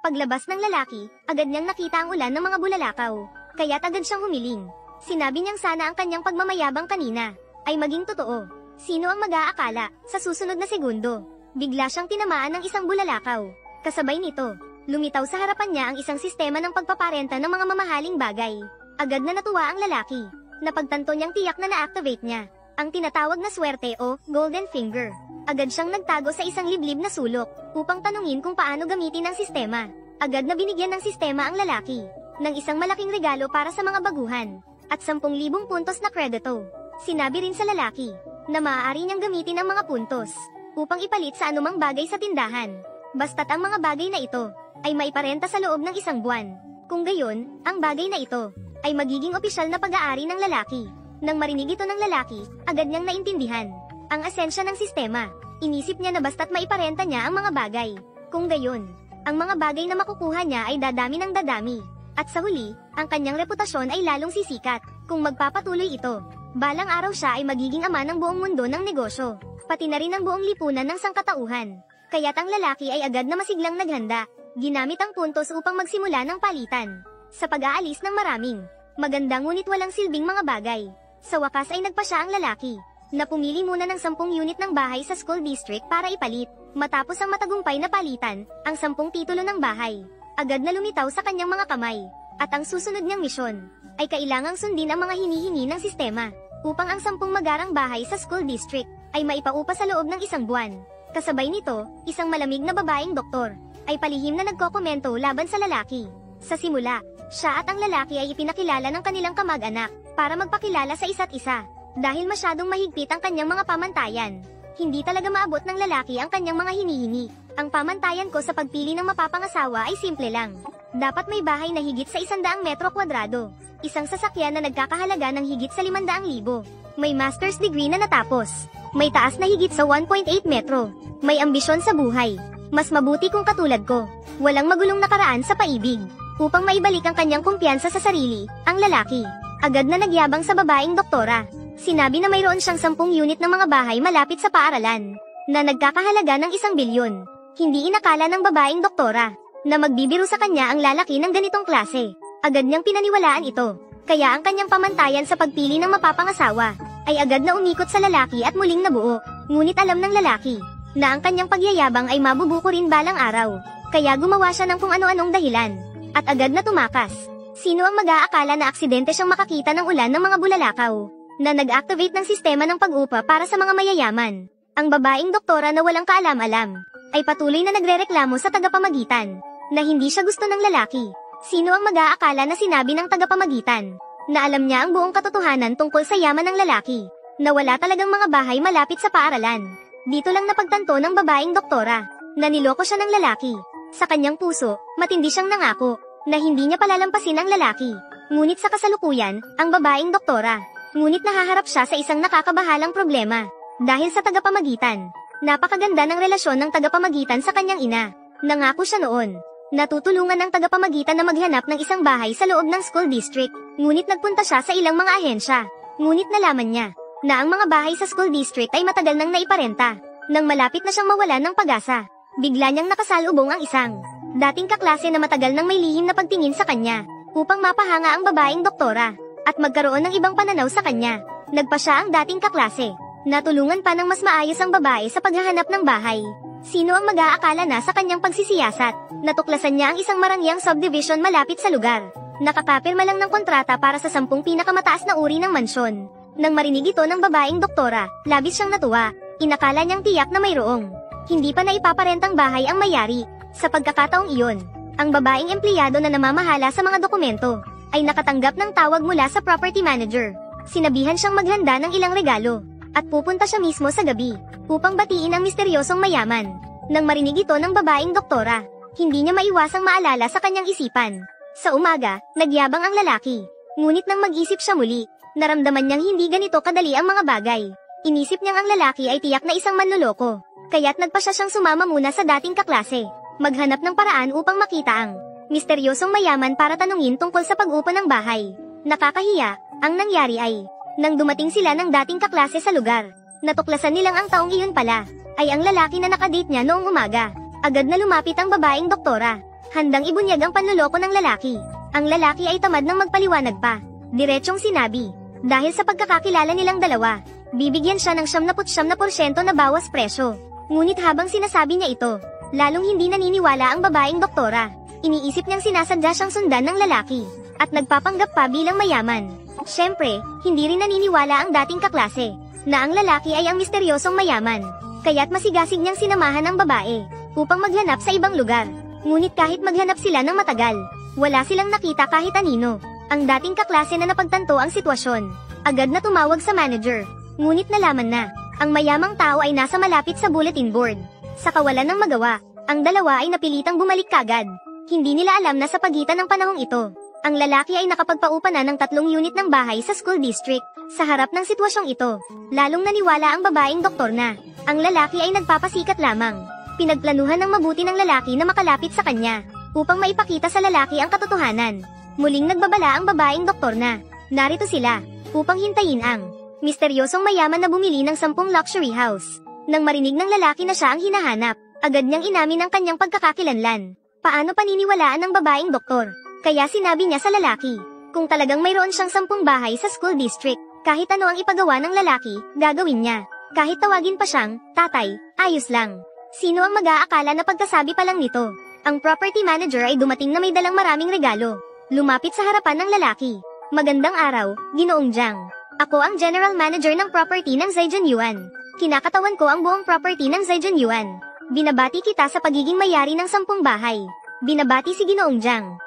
Paglabas ng lalaki, agad niyang nakita ang ulan ng mga bulalakaw. Kaya't agad siyang humiling. Sinabi niyang sana ang kanyang pagmamayabang kanina ay maging totoo. Sino ang mag-aakala, sa susunod na segundo, bigla siyang tinamaan ng isang bulalakaw. Kasabay nito, lumitaw sa harapan niya ang isang sistema ng pagpaparenta ng mga mamahaling bagay. Agad na natuwa ang lalaki. Napagtanto niyang tiyak na na-activate niya ang tinatawag na swerte o golden finger. Agad siyang nagtago sa isang liblib na sulok upang tanungin kung paano gamitin ang sistema. Agad na binigyan ng sistema ang lalaki ng isang malaking regalo para sa mga baguhan at 10,000 puntos na kredito. Sinabi rin sa lalaki na maaari niyang gamitin ang mga puntos upang ipalit sa anumang bagay sa tindahan. Basta't ang mga bagay na ito ay maiparenta sa loob ng isang buwan. Kung gayon, ang bagay na ito ay magiging opisyal na pag-aari ng lalaki. Nang marinig ito ng lalaki, agad niyang naintindihan ang esensya ng sistema. Inisip niya na basta't maiparenta niya ang mga bagay. Kung gayon, ang mga bagay na makukuha niya ay dadami ng dadami. At sa huli, ang kanyang reputasyon ay lalong sisikat. Kung magpapatuloy ito, balang araw siya ay magiging ama ng buong mundo ng negosyo, pati na rin ang buong lipunan ng sangkatauhan. Kaya't ang lalaki ay agad na masiglang naghanda. Ginamit ang puntos upang magsimula ng palitan sa pag-aalis ng maraming maganda ngunit walang silbing mga bagay. Sa wakas ay nagpasya ang lalaki na pumili muna ng 10 unit ng bahay sa school district para ipalit. Matapos ang matagumpay na palitan, ang 10 titulo ng bahay, agad na lumitaw sa kanyang mga kamay. At ang susunod niyang misyon ay kailangang sundin ang mga hinihingi ng sistema upang ang 10 magarang bahay sa school district ay maipaupa sa loob ng isang buwan. Kasabay nito, isang malamig na babaeng doktor ay palihim na nagkokomento laban sa lalaki. Sa simula, siya at ang lalaki ay ipinakilala ng kanilang kamag-anak para magpakilala sa isa't isa. Dahil masyadong mahigpit ang kanyang mga pamantayan, hindi talaga maabot ng lalaki ang kanyang mga hinihingi. Ang pamantayan ko sa pagpili ng mapapangasawa ay simple lang. Dapat may bahay na higit sa 100 metro kwadrado, isang sasakyan na nagkakahalaga ng higit sa 500,000, may master's degree na natapos, may taas na higit sa 1.8 metro, may ambisyon sa buhay. Mas mabuti kung katulad ko, walang magulong nakaraan sa paibig. Upang maibalik ang kanyang kumpiyansa sa sarili, ang lalaki agad na nagyabang sa babaeng doktora. Sinabi na mayroon siyang 10 unit ng mga bahay malapit sa paaralan na nagkakahalaga ng 1 bilyon. Hindi inakala ng babaeng doktora na magbibiro sa kanya ang lalaki ng ganitong klase. Agad niyang pinaniwalaan ito, kaya ang kanyang pamantayan sa pagpili ng mapapangasawa ay agad na umikot sa lalaki at muling nabuo. Ngunit alam ng lalaki na ang kanyang pagyayabang ay mabubuko rin balang araw, kaya gumawa siya ng kung ano-anong dahilan at agad na tumakas. Sino ang mag-aakala na aksidente siyang makakita ng ulan ng mga bulalakaw na nag-activate ng sistema ng pag-upa para sa mga mayayaman? Ang babaeng doktora na walang kaalam-alam ay patuloy na nagrereklamo sa tagapamagitan na hindi siya gusto ng lalaki. Sino ang mag-aakala na sinabi ng tagapamagitan na alam niya ang buong katotohanan tungkol sa yaman ng lalaki, na wala talagang mga bahay malapit sa paaralan? Dito lang napagtanto ng babaeng doktora na niloko siya ng lalaki. Sa kanyang puso, matindi siyang nangako na hindi niya palalampasin ang lalaki. Ngunit sa kasalukuyan, ang babaeng doktora, ngunit nahaharap siya sa isang nakakabahalang problema. Dahil sa tagapamagitan, napakaganda ng relasyon ng tagapamagitan sa kanyang ina. Nangako siya noon na tutulungan ng tagapamagitan na maghanap ng isang bahay sa loob ng school district. Ngunit nagpunta siya sa ilang mga ahensya. Ngunit nalaman niya na ang mga bahay sa school district ay matagal nang naiparenta. Nang malapit na siyang mawalan ng pag-asa, bigla niyang nakasalubong ang isang dating kaklase na matagal nang may lihim na pagtingin sa kanya upang mapahanga ang babaeng doktora at magkaroon ng ibang pananaw sa kanya. Nagpa siya ang dating kaklase. Natulungan pa ng mas maayos ang babae sa paghahanap ng bahay. Sino ang mag-aakala na sa kanyang pagsisiyasat, natuklasan niya ang isang marangyang subdivision malapit sa lugar. Nakakapirma lang ng kontrata para sa 10 pinakamataas na uri ng mansyon. Nang marinig ito ng babaeng doktora, labis siyang natuwa. Inakala niyang tiyak na mayroong hindi pa na ipaparentang bahay ang may-ari. Sa pagkakataong iyon, ang babaeng empleyado na namamahala sa mga dokumento ay nakatanggap ng tawag mula sa property manager. Sinabihan siyang maghanda ng ilang regalo at pupunta siya mismo sa gabi upang batiin ang misteryosong mayaman. Nang marinig ito ng babaeng doktora, hindi niya maiwasang maalala sa kanyang isipan. Sa umaga, nagyabang ang lalaki. Ngunit nang mag-isip siya muli, naramdaman niyang hindi ganito kadali ang mga bagay. Inisip niyang ang lalaki ay tiyak na isang manloloko. Kaya't nagpa siya siyang sumama muna sa dating kaklase, maghanap ng paraan upang makita ang misteryosong mayaman para tanungin tungkol sa pag-upa ng bahay. Nakakahiya, ang nangyari ay, nang dumating sila ng dating kaklase sa lugar, natuklasan nilang ang taong iyon pala ay ang lalaki na nakadate niya noong umaga. Agad na lumapit ang babaeng doktora, Handang ibunyag ang panloloko ng lalaki. Ang lalaki ay tamad ng magpaliwanag pa. Diretsong sinabi, dahil sa pagkakakilala nilang dalawa, bibigyan siya ng 79% na bawas presyo. Ngunit habang sinasabi niya ito, lalong hindi naniniwala ang babaeng doktora. Iniisip niyang sinasadya siyang sundan ng lalaki, at nagpapanggap pa bilang mayaman. Siyempre, hindi rin naniniwala ang dating kaklase, na ang lalaki ay ang misteryosong mayaman. Kaya't masigasig niyang sinamahan ang babae, upang maghanap sa ibang lugar. Ngunit kahit maghanap sila ng matagal, wala silang nakita kahit anino. Ang dating kaklase na napagtanto ang sitwasyon, agad na tumawag sa manager. Ngunit nalaman na, ang mayamang tao ay nasa malapit sa bulletin board. Sa kawalan ng magawa, ang dalawa ay napilitang bumalik kagad. Hindi nila alam na sa pagitan ng panahong ito, ang lalaki ay nakapagpaupa na ng 3 unit ng bahay sa school district. Sa harap ng sitwasyong ito, lalong naniwala ang babaeng doktor na, ang lalaki ay nagpapasikat lamang. Pinagplanuhan ng mabuti ng lalaki na makalapit sa kanya, upang maipakita sa lalaki ang katotohanan. Muling nagbabala ang babaeng doktor na, narito sila, upang hintayin ang misteryosong mayaman na bumili ng 10 luxury house. Nang marinig ng lalaki na siya ang hinahanap, agad niyang inamin ang kanyang pagkakakilanlan. Paano paniniwalaan ng babaeng doktor? Kaya sinabi niya sa lalaki, kung talagang mayroon siyang 10 bahay sa school district, kahit ano ang ipagawa ng lalaki, gagawin niya. Kahit tawagin pa siyang, tatay, ayos lang. Sino ang mag-aakala na pagkasabi pa lang nito? Ang property manager ay dumating na may dalang maraming regalo. Lumapit sa harapan ng lalaki. Magandang araw, Ginoong Jiang. Ako ang general manager ng property ng Zaijian Yuan. Kinakatawan ko ang buong property ng Zaijian Yuan. Binabati kita sa pagiging may-ari ng 10 bahay. Binabati si Ginoong Jiang.